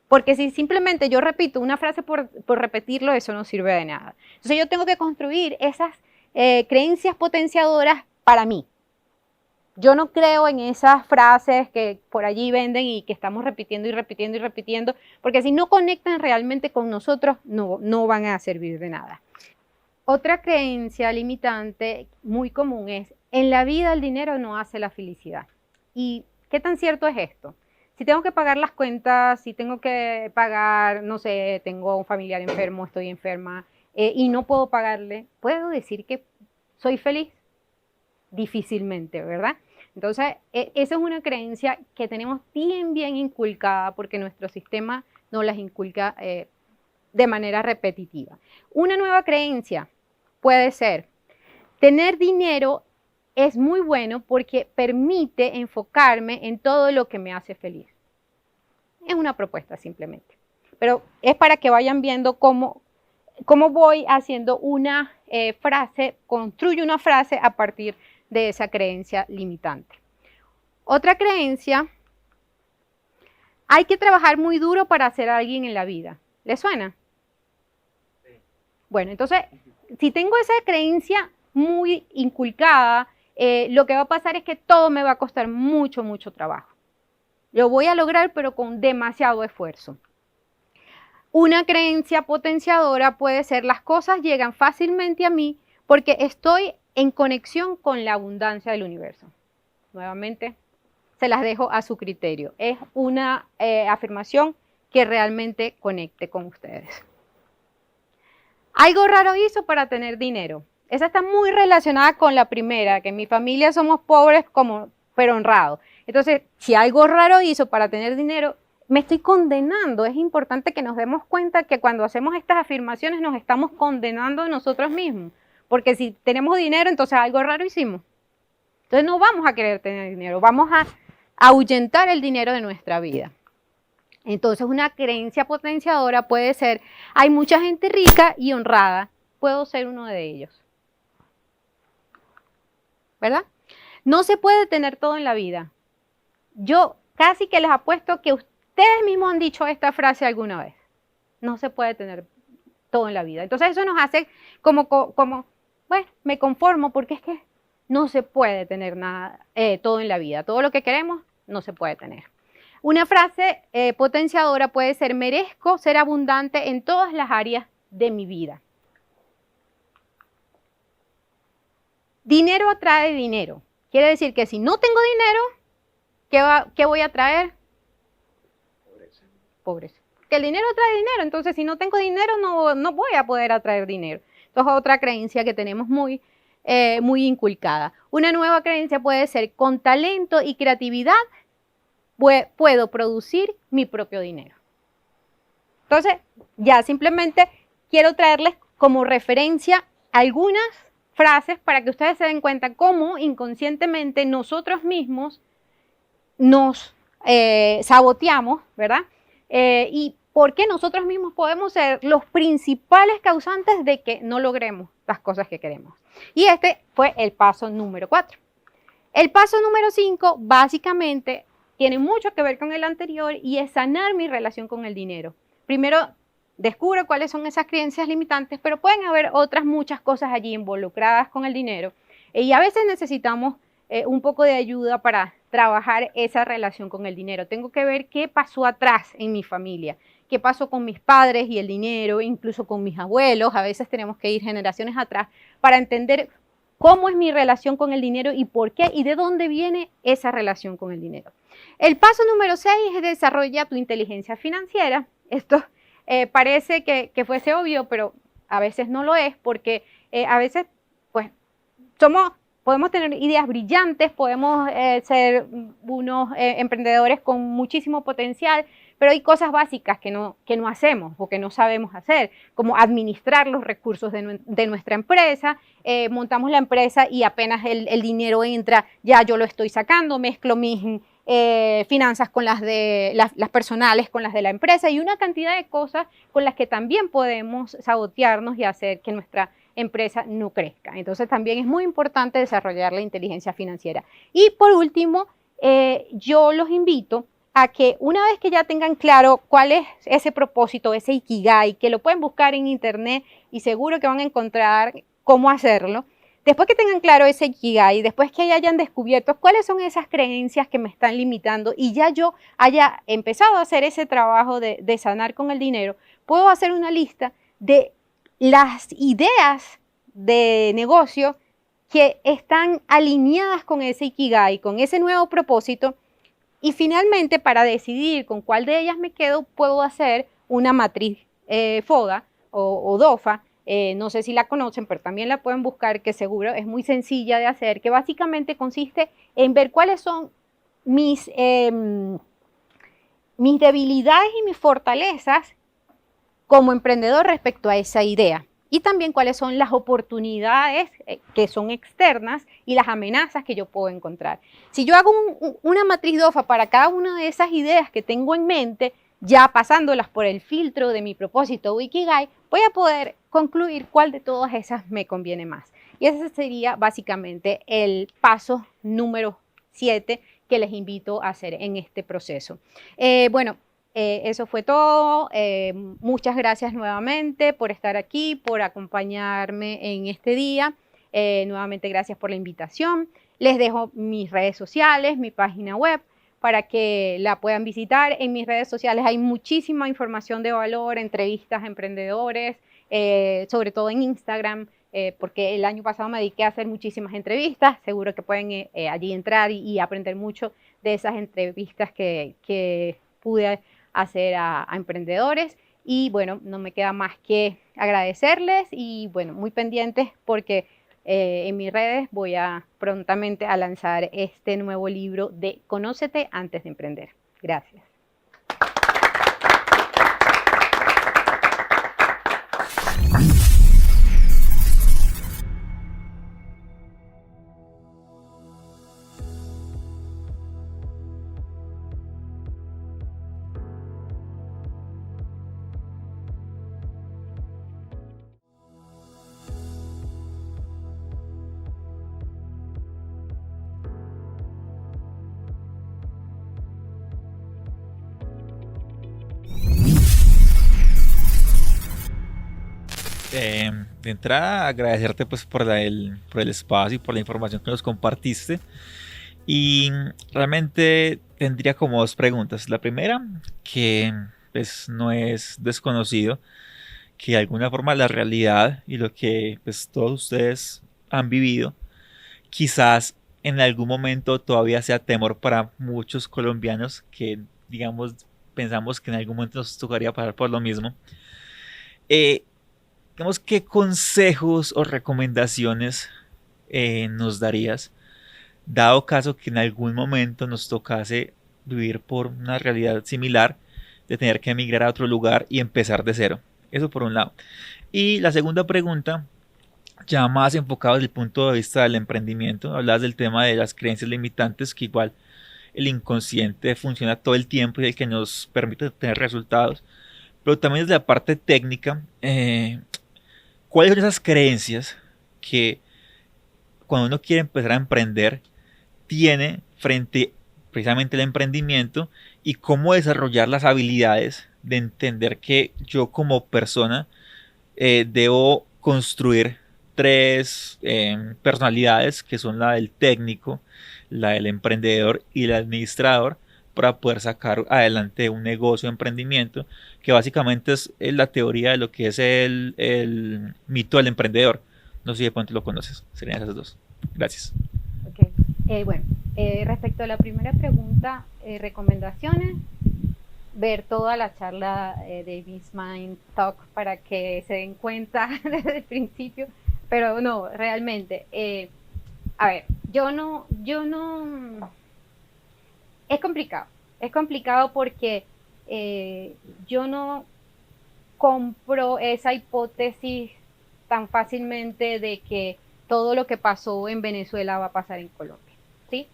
Porque si simplemente yo repito una frase por repetirlo, eso no sirve de nada. Entonces yo tengo que construir esas creencias potenciadoras para mí. Yo no creo en esas frases que por allí venden y que estamos repitiendo y repitiendo y repitiendo, porque si no conectan realmente con nosotros, no van a servir de nada. Otra creencia limitante muy común es, en la vida el dinero no hace la felicidad. ¿Y qué tan cierto es esto? Si tengo que pagar las cuentas, si tengo que pagar, no sé, tengo un familiar enfermo, estoy enferma y no puedo pagarle, ¿puedo decir que soy feliz? Difícilmente, ¿verdad? Entonces, esa es una creencia que tenemos bien inculcada porque nuestro sistema nos las inculca de manera repetitiva. Una nueva creencia puede ser, tener dinero es muy bueno porque permite enfocarme en todo lo que me hace feliz. Es una propuesta simplemente, pero es para que vayan viendo cómo voy haciendo una frase, construyo una frase a partir de esa creencia limitante. Otra creencia, hay que trabajar muy duro para ser alguien en la vida. ¿Le suena? Sí. Bueno, entonces, si tengo esa creencia muy inculcada, lo que va a pasar es que todo me va a costar mucho trabajo. Lo voy a lograr, pero con demasiado esfuerzo. Una creencia potenciadora puede ser, las cosas llegan fácilmente a mí porque estoy en conexión con la abundancia del universo. Nuevamente, se las dejo a su criterio. Es una afirmación que realmente conecte con ustedes. Algo raro hizo para tener dinero. Esa está muy relacionada con la primera, que en mi familia somos pobres pero honrados. Entonces, si algo raro hizo para tener dinero, me estoy condenando. Es importante que nos demos cuenta que cuando hacemos estas afirmaciones nos estamos condenando a nosotros mismos. Porque si tenemos dinero, entonces algo raro hicimos. Entonces no vamos a querer tener dinero, vamos a ahuyentar el dinero de nuestra vida. Entonces una creencia potenciadora puede ser, hay mucha gente rica y honrada, puedo ser uno de ellos. ¿Verdad? No se puede tener todo en la vida. Yo casi que les apuesto que ustedes mismos han dicho esta frase alguna vez. No se puede tener todo en la vida. Entonces eso nos hace como bueno, me conformo porque es que no se puede tener nada, todo en la vida. Todo lo que queremos no se puede tener. Una frase potenciadora puede ser, merezco ser abundante en todas las áreas de mi vida. Dinero atrae dinero. Quiere decir que si no tengo dinero, ¿qué voy a traer? Pobreza. Pobreza. Que el dinero atrae dinero, entonces si no tengo dinero no voy a poder atraer dinero. Entonces otra creencia que tenemos muy inculcada. Una nueva creencia puede ser, con talento y creatividad puedo producir mi propio dinero. Entonces, ya simplemente quiero traerles como referencia algunas frases para que ustedes se den cuenta cómo inconscientemente nosotros mismos nos saboteamos, ¿verdad? Y por qué nosotros mismos podemos ser los principales causantes de que no logremos las cosas que queremos. Y este fue el paso número 4. El paso número 5 básicamente tiene mucho que ver con el anterior y es sanar mi relación con el dinero. Primero, descubro cuáles son esas creencias limitantes, pero pueden haber otras muchas cosas allí involucradas con el dinero. Y a veces necesitamos un poco de ayuda para trabajar esa relación con el dinero. Tengo que ver qué pasó atrás en mi familia, qué pasó con mis padres y el dinero, incluso con mis abuelos. A veces tenemos que ir generaciones atrás para entender cómo es mi relación con el dinero y por qué y de dónde viene esa relación con el dinero. El paso número 6 es desarrolla tu inteligencia financiera. Esto parece que fuese obvio, pero a veces no lo es, porque a veces pues podemos tener ideas brillantes, podemos ser unos emprendedores con muchísimo potencial, pero hay cosas básicas que no hacemos o que no sabemos hacer, como administrar los recursos de nuestra empresa. Montamos la empresa y apenas el dinero entra, ya yo lo estoy sacando, mezclo mis finanzas con las de las personales, con las de la empresa, y una cantidad de cosas con las que también podemos sabotearnos y hacer que nuestra empresa no crezca. Entonces también es muy importante desarrollar la inteligencia financiera. Y por último, yo los invito a que una vez que ya tengan claro cuál es ese propósito, ese Ikigai, que lo pueden buscar en internet y seguro que van a encontrar cómo hacerlo. Después que tengan claro ese Ikigai, después que hayan descubierto cuáles son esas creencias que me están limitando y ya yo haya empezado a hacer ese trabajo de sanar con el dinero, puedo hacer una lista de las ideas de negocio que están alineadas con ese Ikigai, con ese nuevo propósito, y finalmente para decidir con cuál de ellas me quedo, puedo hacer una matriz FODA o DOFA. No sé si la conocen, pero también la pueden buscar, que seguro es muy sencilla de hacer, que básicamente consiste en ver cuáles son mis debilidades y mis fortalezas como emprendedor respecto a esa idea. Y también cuáles son las oportunidades que son externas y las amenazas que yo puedo encontrar. Si yo hago una matriz DOFA para cada una de esas ideas que tengo en mente, ya pasándolas por el filtro de mi propósito o Ikigai, voy a poder concluir cuál de todas esas me conviene más. Y ese sería básicamente el paso número 7 que les invito a hacer en este proceso. Eso fue todo. Muchas gracias nuevamente por estar aquí, por acompañarme en este día. Nuevamente gracias por la invitación. Les dejo mis redes sociales, mi página web, para que la puedan visitar. En mis redes sociales hay muchísima información de valor, entrevistas a emprendedores, sobre todo en Instagram, porque el año pasado me dediqué a hacer muchísimas entrevistas. Seguro que pueden allí entrar y aprender mucho de esas entrevistas que pude hacer a emprendedores. Y bueno, no me queda más que agradecerles y bueno, muy pendientes porque en mis redes voy a prontamente a lanzar este nuevo libro de Conócete antes de emprender. Gracias. De entrada, agradecerte pues por el espacio y por la información que nos compartiste. Y realmente tendría como dos preguntas. La primera, que pues no es desconocido, que de alguna forma la realidad y lo que pues todos ustedes han vivido, quizás en algún momento todavía sea temor para muchos colombianos que digamos pensamos que en algún momento nos tocaría pasar por lo mismo. Eh, digamos, ¿qué consejos o recomendaciones nos darías, dado caso que en algún momento nos tocase vivir por una realidad similar, de tener que emigrar a otro lugar y empezar de cero? Eso por un lado. Y la segunda pregunta, ya más enfocado desde el punto de vista del emprendimiento, hablabas del tema de las creencias limitantes, que igual el inconsciente funciona todo el tiempo y el que nos permite tener resultados, pero también desde la parte técnica, ¿cuáles son esas creencias que cuando uno quiere empezar a emprender tiene frente precisamente al emprendimiento, y cómo desarrollar las habilidades de entender que yo como persona debo construir tres personalidades, que son la del técnico, la del emprendedor y el administrador, para poder sacar adelante un negocio de emprendimiento, que básicamente es la teoría de lo que es el mito del emprendedor? No sé si de pronto lo conoces. Serían esas dos. Gracias. Okay. Respecto a la primera pregunta, recomendaciones, ver toda la charla de Biz Mind Talk para que se den cuenta desde el principio, pero no, realmente, a ver, yo no, es complicado porque yo no compro esa hipótesis tan fácilmente de que todo lo que pasó en Venezuela va a pasar en Colombia, ¿sí?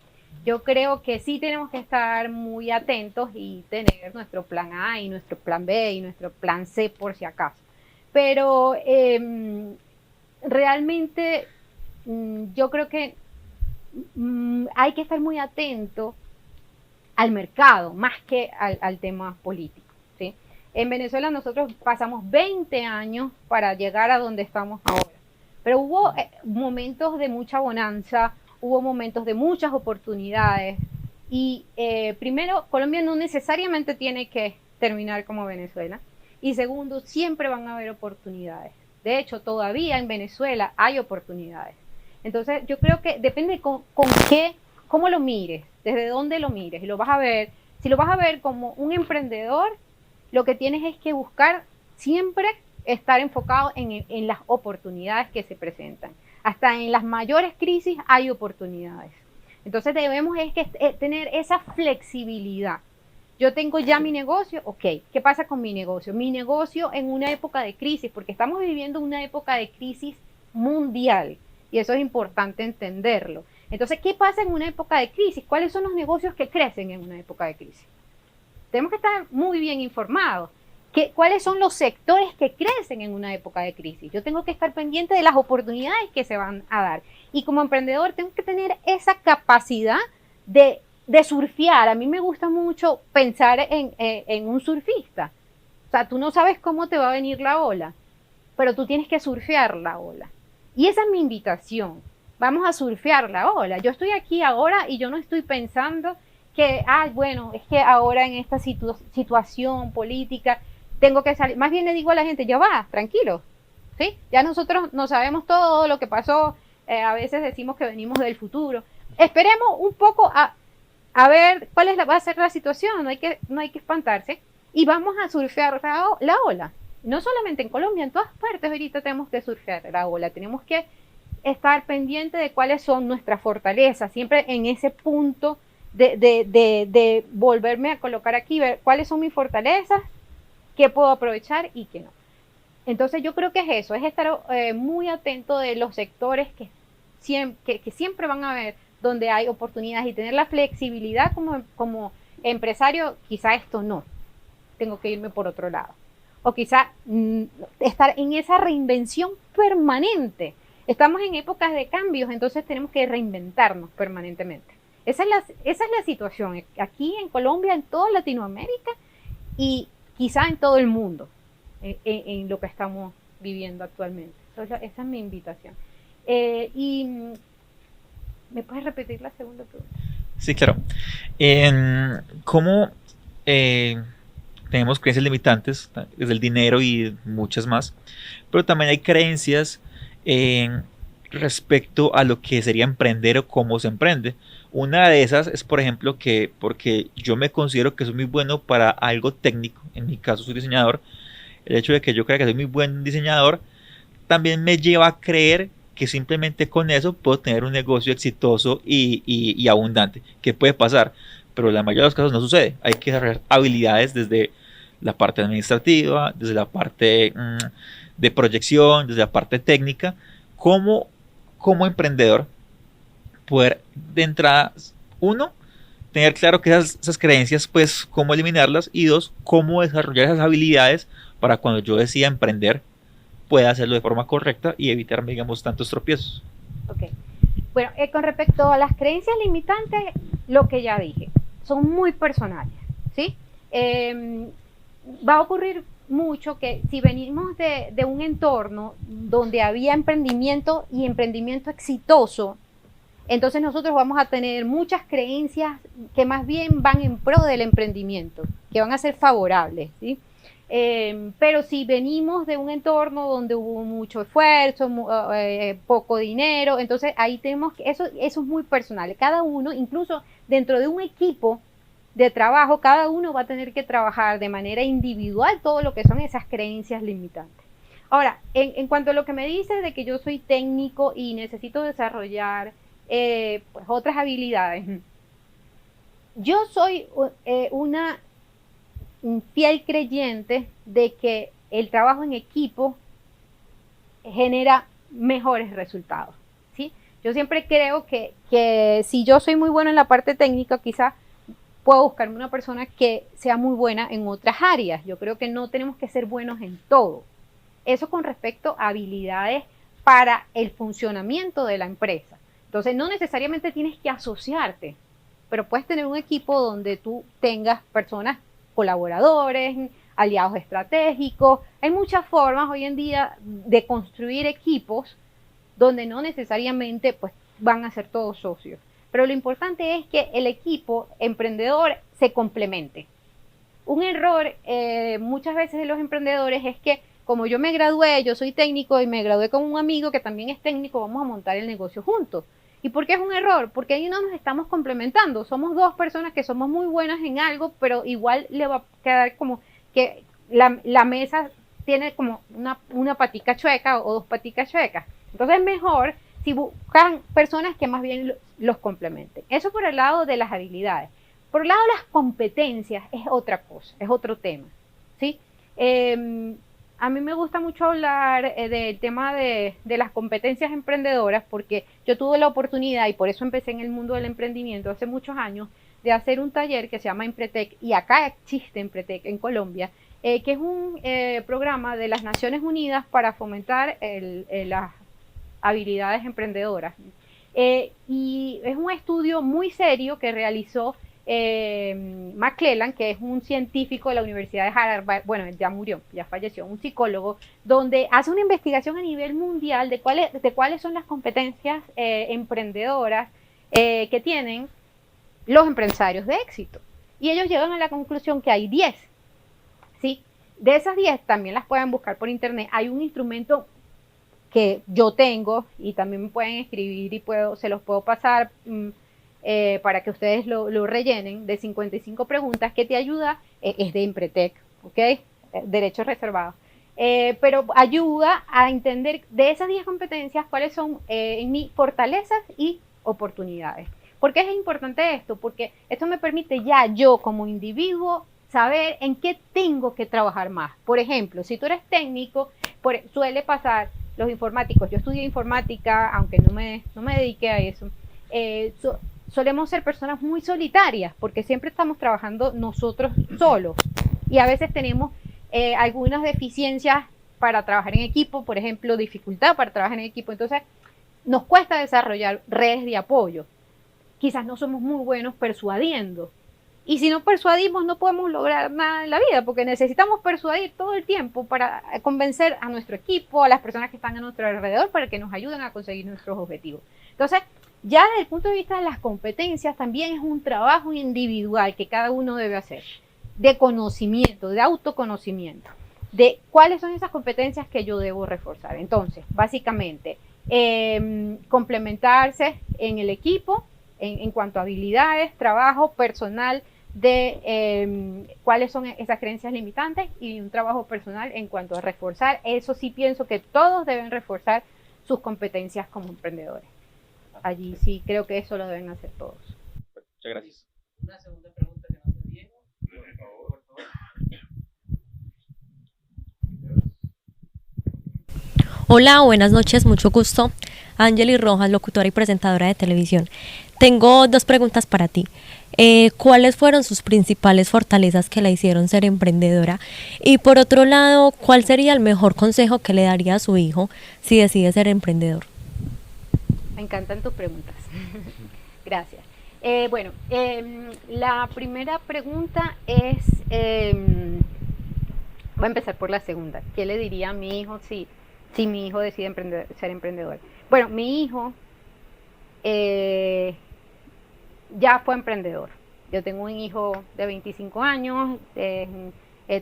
Yo creo que sí tenemos que estar muy atentos y tener nuestro plan A y nuestro plan B y nuestro plan C por si acaso. Pero realmente yo creo que hay que estar muy atento al mercado más que al tema político, ¿sí? En Venezuela nosotros pasamos 20 años para llegar a donde estamos ahora, pero hubo momentos de mucha bonanza, hubo momentos de muchas oportunidades y primero, Colombia no necesariamente tiene que terminar como Venezuela y segundo, siempre van a haber oportunidades. De hecho, todavía en Venezuela hay oportunidades. Entonces, yo creo que depende con qué, cómo lo mires, desde dónde lo mires. Y lo vas a ver, si lo vas a ver como un emprendedor, lo que tienes es que buscar siempre estar enfocado en las oportunidades que se presentan. Hasta en las mayores crisis hay oportunidades. Entonces debemos es que tener esa flexibilidad. Yo tengo ya mi negocio, ok, ¿qué pasa con mi negocio? Mi negocio en una época de crisis, porque estamos viviendo una época de crisis mundial y eso es importante entenderlo. Entonces, ¿qué pasa en una época de crisis? ¿Cuáles son los negocios que crecen en una época de crisis? Tenemos que estar muy bien informados. ¿Cuáles son los sectores que crecen en una época de crisis? Yo tengo que estar pendiente de las oportunidades que se van a dar. Y como emprendedor tengo que tener esa capacidad de surfear. A mí me gusta mucho pensar en un surfista. O sea, tú no sabes cómo te va a venir la ola, pero tú tienes que surfear la ola. Y esa es mi invitación. Vamos a surfear la ola. Yo estoy aquí ahora y yo no estoy pensando que, bueno, es que ahora en esta situación política tengo que salir. Más bien le digo a la gente, ya va, tranquilo, ¿sí? Ya nosotros no sabemos todo lo que pasó. A veces decimos que venimos del futuro. Esperemos un poco a ver va a ser la situación. No hay que espantarse. Y vamos a surfear la ola. No solamente en Colombia, en todas partes ahorita tenemos que surfear la ola. Tenemos que estar pendiente de cuáles son nuestras fortalezas. Siempre en ese punto de volverme a colocar aquí, ver cuáles son mis fortalezas, qué puedo aprovechar y qué no. Entonces yo creo que es eso, es estar muy atento de los sectores que siempre van a haber donde hay oportunidades y tener la flexibilidad como empresario, quizá esto no, tengo que irme por otro lado. O quizá estar en esa reinvención permanente. Estamos en épocas de cambios, entonces tenemos que reinventarnos permanentemente. Esa es la situación aquí en Colombia, en toda Latinoamérica y quizá en todo el mundo, en lo que estamos viviendo actualmente. Esa es mi invitación. Y ¿me puedes repetir la segunda pregunta? Sí, claro. ¿Cómo tenemos creencias limitantes, desde el dinero y muchas más? Pero también hay creencias respecto a lo que sería emprender o cómo se emprende. Una de esas es, por ejemplo, que porque yo me considero que soy muy bueno para algo técnico, en mi caso soy diseñador, el hecho de que yo crea que soy muy buen diseñador también me lleva a creer que simplemente con eso puedo tener un negocio exitoso y abundante. ¿Qué puede pasar? Pero en la mayoría de los casos no sucede. Hay que desarrollar habilidades desde la parte administrativa, desde la parte de proyección, desde la parte técnica, como emprendedor poder de entrada, uno, tener claro que esas creencias, pues cómo eliminarlas y dos, cómo desarrollar esas habilidades para cuando yo decida emprender pueda hacerlo de forma correcta y evitar, digamos, tantos tropiezos. Ok. Bueno, con respecto a las creencias limitantes, lo que ya dije, son muy personales, ¿sí? Va a ocurrir mucho que si venimos de un entorno donde había emprendimiento y emprendimiento exitoso, entonces nosotros vamos a tener muchas creencias que más bien van en pro del emprendimiento, que van a ser favorables, ¿sí? Pero si venimos de un entorno donde hubo mucho esfuerzo, poco dinero, entonces ahí tenemos que, eso es muy personal. Cada uno, incluso dentro de un equipo de trabajo, cada uno va a tener que trabajar de manera individual todo lo que son esas creencias limitantes. Ahora, en cuanto a lo que me dices de que yo soy técnico y necesito desarrollar pues otras habilidades, yo soy una un fiel creyente de que el trabajo en equipo genera mejores resultados, ¿sí? Yo siempre creo que si yo soy muy bueno en la parte técnica, quizás puedo buscarme una persona que sea muy buena en otras áreas. Yo creo que no tenemos que ser buenos en todo. Eso con respecto a habilidades para el funcionamiento de la empresa. Entonces, no necesariamente tienes que asociarte, pero puedes tener un equipo donde tú tengas personas, colaboradores, aliados estratégicos. Hay muchas formas hoy en día de construir equipos donde no necesariamente pues, van a ser todos socios. Pero lo importante es que el equipo emprendedor se complemente. Un error muchas veces de los emprendedores es que como yo me gradué, yo soy técnico y me gradué con un amigo que también es técnico, vamos a montar el negocio juntos. ¿Y por qué es un error? Porque ahí no nos estamos complementando. Somos dos personas que somos muy buenas en algo, pero igual le va a quedar como que la mesa tiene como una patica chueca o dos paticas chuecas. Entonces es mejor si buscan personas que más bien los complementen. Eso por el lado de las habilidades. Por el lado de las competencias es otra cosa, es otro tema, ¿sí? A mí me gusta mucho hablar del tema de las competencias emprendedoras porque yo tuve la oportunidad, y por eso empecé en el mundo del emprendimiento hace muchos años, de hacer un taller que se llama Empretec, y acá existe Empretec en Colombia, que es un programa de las Naciones Unidas para fomentar las habilidades emprendedoras. Y es un estudio muy serio que realizó McClellan, que es un científico de la Universidad de Harvard, bueno, ya murió, ya falleció, un psicólogo, donde hace una investigación a nivel mundial de cuáles son las competencias emprendedoras que tienen los empresarios de éxito. Y ellos llegan a la conclusión que hay 10, ¿sí? De esas 10 también las pueden buscar por internet. Hay un instrumento que yo tengo y también me pueden escribir y se los puedo pasar para que ustedes lo rellenen, de 55 preguntas que te ayuda, es de Empretec, ¿ok? Derechos reservados. Pero ayuda a entender de esas 10 competencias cuáles son mis fortalezas y oportunidades. ¿Por qué es importante esto? Porque esto me permite ya yo como individuo saber en qué tengo que trabajar más. Por ejemplo, si tú eres técnico, suele pasar, los informáticos, yo estudié informática, aunque no me dediqué a eso, solemos ser personas muy solitarias porque siempre estamos trabajando nosotros solos y a veces tenemos algunas deficiencias para trabajar en equipo, por ejemplo, dificultad para trabajar en equipo, entonces nos cuesta desarrollar redes de apoyo. Quizás no somos muy buenos persuadiendo. Y si no persuadimos, no podemos lograr nada en la vida, porque necesitamos persuadir todo el tiempo para convencer a nuestro equipo, a las personas que están a nuestro alrededor, para que nos ayuden a conseguir nuestros objetivos. Entonces, ya desde el punto de vista de las competencias, también es un trabajo individual que cada uno debe hacer, de conocimiento, de autoconocimiento, de cuáles son esas competencias que yo debo reforzar. Entonces, básicamente, complementarse en el equipo, en cuanto a habilidades, trabajo personal de cuáles son esas creencias limitantes y un trabajo personal en cuanto a reforzar. Eso sí pienso que todos deben reforzar sus competencias como emprendedores. Allí sí creo que eso lo deben hacer todos. Muchas gracias. Una segunda pregunta que nos hace Diego, por favor. Hola, buenas noches, mucho gusto. Angeli Rojas, locutora y presentadora de televisión. Tengo dos preguntas para ti. ¿Cuáles fueron sus principales fortalezas que la hicieron ser emprendedora? Y por otro lado, ¿cuál sería el mejor consejo que le daría a su hijo si decide ser emprendedor? Me encantan tus preguntas. Gracias. Bueno, la primera pregunta es, voy a empezar por la segunda. ¿Qué le diría a mi hijo si mi hijo decide ser emprendedor? Bueno, mi hijo ya fue emprendedor. Yo tengo un hijo de 25 años,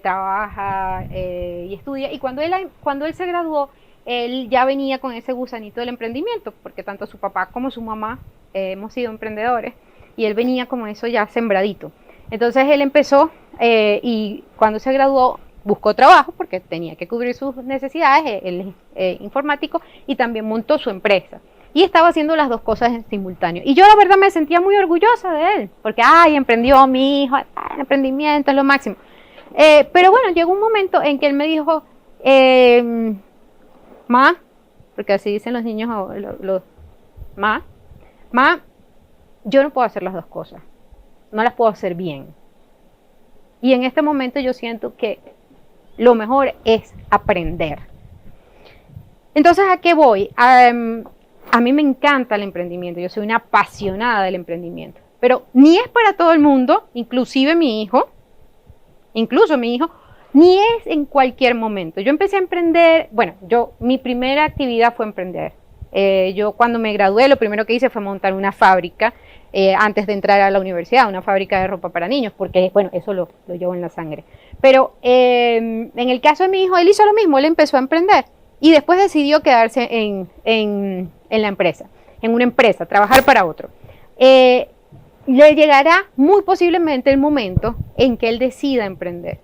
trabaja y estudia, y cuando él se graduó, él ya venía con ese gusanito del emprendimiento, porque tanto su papá como su mamá hemos sido emprendedores, y él venía como eso ya sembradito. Entonces él empezó y cuando se graduó buscó trabajo porque tenía que cubrir sus necesidades, él es informático, y también montó su empresa. Y estaba haciendo las dos cosas en simultáneo. Y yo la verdad me sentía muy orgullosa de él, porque, emprendió mi hijo, el emprendimiento es lo máximo. Pero bueno, llegó un momento en que él me dijo, ma, porque así dicen los niños, ma, yo no puedo hacer las dos cosas, no las puedo hacer bien. Y en este momento yo siento que lo mejor es aprender. Entonces, ¿a qué voy? A mí me encanta el emprendimiento, yo soy una apasionada del emprendimiento, pero ni es para todo el mundo, incluso mi hijo, ni es en cualquier momento. Yo empecé a emprender, bueno, mi primera actividad fue emprender. Yo cuando me gradué, lo primero que hice fue montar una fábrica, antes de entrar a la universidad, una fábrica de ropa para niños, porque, bueno, eso lo llevo en la sangre. Pero en el caso de mi hijo, él hizo lo mismo, él empezó a emprender y después decidió quedarse en la empresa, en una empresa, trabajar para otro. Le llegará muy posiblemente el momento en que él decida emprender.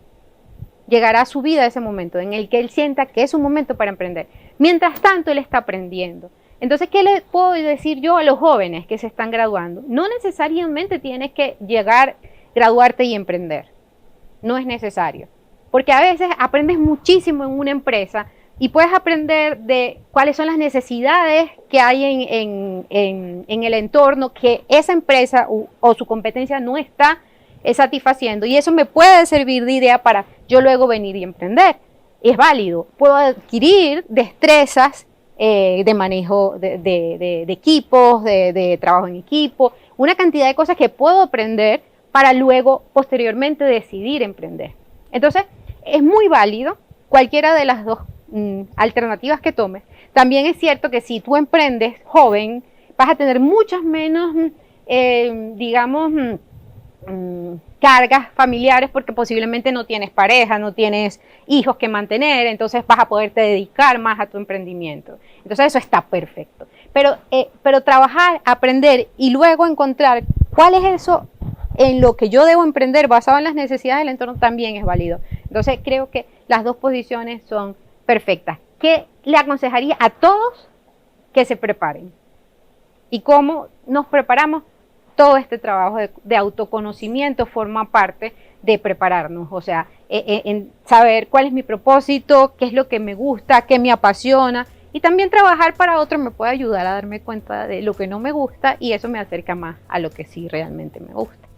Llegará a su vida ese momento en el que él sienta que es un momento para emprender. Mientras tanto, él está aprendiendo. Entonces, ¿qué le puedo decir yo a los jóvenes que se están graduando? No necesariamente tienes que graduarte y emprender. No es necesario. Porque a veces aprendes muchísimo en una empresa y puedes aprender de cuáles son las necesidades que hay en el entorno que esa empresa o su competencia no está satisfaciendo. Y eso me puede servir de idea para yo luego venir y emprender. Es válido. Puedo adquirir destrezas de manejo de equipos, de trabajo en equipo, una cantidad de cosas que puedo aprender para luego, posteriormente, decidir emprender. Entonces, es muy válido cualquiera de las dos alternativas que tomes. También es cierto que si tú emprendes joven, vas a tener muchas menos, cargas familiares porque posiblemente no tienes pareja, no tienes hijos que mantener, entonces vas a poderte dedicar más a tu emprendimiento. Entonces eso está perfecto. Pero trabajar, aprender y luego encontrar cuál es eso en lo que yo debo emprender basado en las necesidades del entorno también es válido. Entonces creo que las dos posiciones son perfectas. ¿Qué le aconsejaría a todos que se preparen? ¿Y cómo nos preparamos? Todo este trabajo de autoconocimiento forma parte de prepararnos, o sea, en saber cuál es mi propósito, qué es lo que me gusta, qué me apasiona, y también trabajar para otro me puede ayudar a darme cuenta de lo que no me gusta y eso me acerca más a lo que sí realmente me gusta.